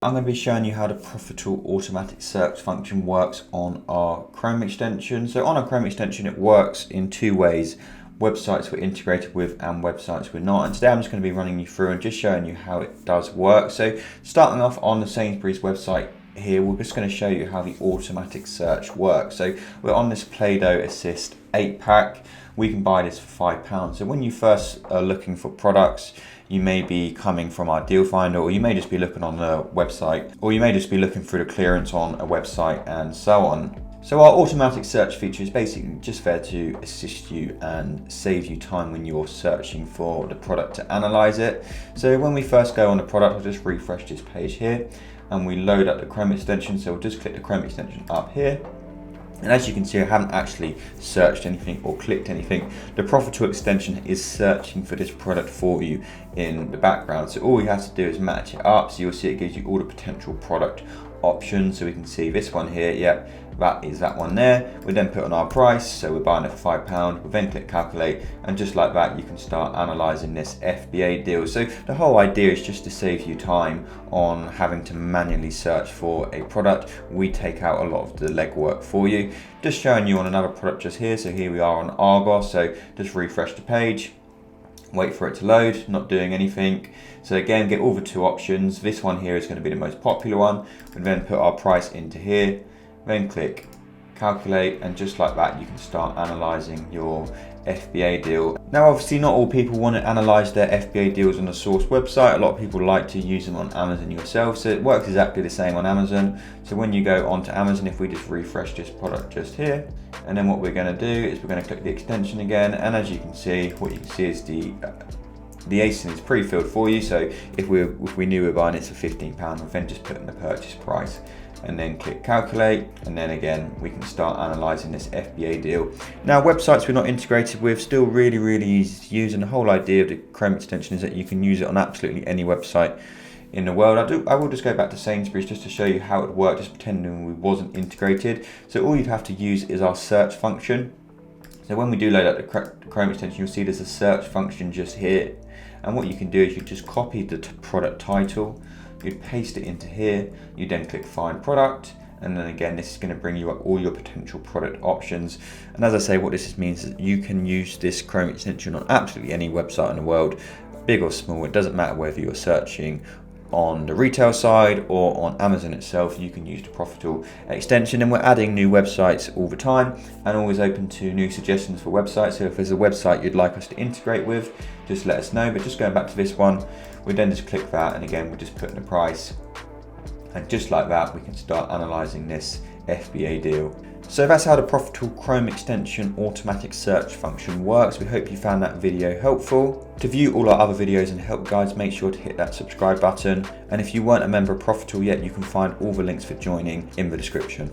I'm going to be showing you how the Profitl Automatic Search function works on our Chrome extension. So on our Chrome extension, it works in two ways: websites we're integrated with and websites we're not. And today I'm just going to be running you through and just showing you how it does work. So starting off on the Sainsbury's website here, we're just going to show you how the automatic search works. So we're on this Play-Doh Assist 8-pack. We can buy this for £5. So when you first are looking for products, you may be coming from our DealFinder, or you may just be looking on the website, or you may just be looking through the clearance on a website and so on. So our automatic search feature is basically just there to assist you and save you time when you're searching for the product to analyze it. So when we first go on the product, I'll just refresh this page here and we load up the Chrome extension. So we'll just click the Chrome extension up here. And as you can see, I haven't actually searched anything or clicked anything. The Profitl extension is searching for this product for you in the background. So all you have to do is match it up. So you'll see it gives you all the potential product options. So we can see this one here, yep, that is that one there. We then put on our price, so we're buying it for £5. We then click calculate, and just like that, you can start analyzing this FBA deal. So the whole idea is just to save you time on having to manually search for a product. We take out a lot of the legwork for you. Just showing you on another product just here. So here we are on Argos. So just refresh the page. Wait for it to load, not doing anything. So again, get all the two options. This one here is going to be the most popular one. We then put our price into here, then click calculate, and just like that, you can start analyzing your FBA deal. Now, obviously not all people want to analyze their FBA deals on the source website. A lot of people like to use them on Amazon yourself. So it works exactly the same on Amazon. So when you go onto Amazon, if we just refresh this product just here, and then what we're going to do is we're going to click the extension again. And as you can see, what you can see is the ASIN is pre-filled for you. So if we knew we were buying this for £15, we then just put in the purchase price and then click calculate, and then again we can start analyzing this FBA deal. Now, websites we're not integrated with, still really easy to use, and the whole idea of the Chrome extension is that you can use it on absolutely any website in the world. I will just go back to Sainsbury's just to show you how it worked, just pretending we wasn't integrated. So all you'd have to use is our search function. So when we do load up the Chrome extension, you'll see there's a search function just here, and what you can do is you just copy the product title, you'd paste it into here, you then click find product, and then again this is going to bring you up all your potential product options. And as I say, what this means is that you can use this Chrome extension on absolutely any website in the world, big or small. It doesn't matter whether you're searching on the retail side or on Amazon itself, you can use the Profitl extension. And we're adding new websites all the time and always open to new suggestions for websites. So if there's a website you'd like us to integrate with, just let us know. But just going back to this one, we then just click that, and again we just put in the price, and just like that we can start analyzing this FBA deal. So that's how the Profitl Chrome extension automatic search function works. We hope you found that video helpful. To view all our other videos and help guides, make sure to hit that subscribe button. And if you weren't a member of Profitl yet, you can find all the links for joining in the description.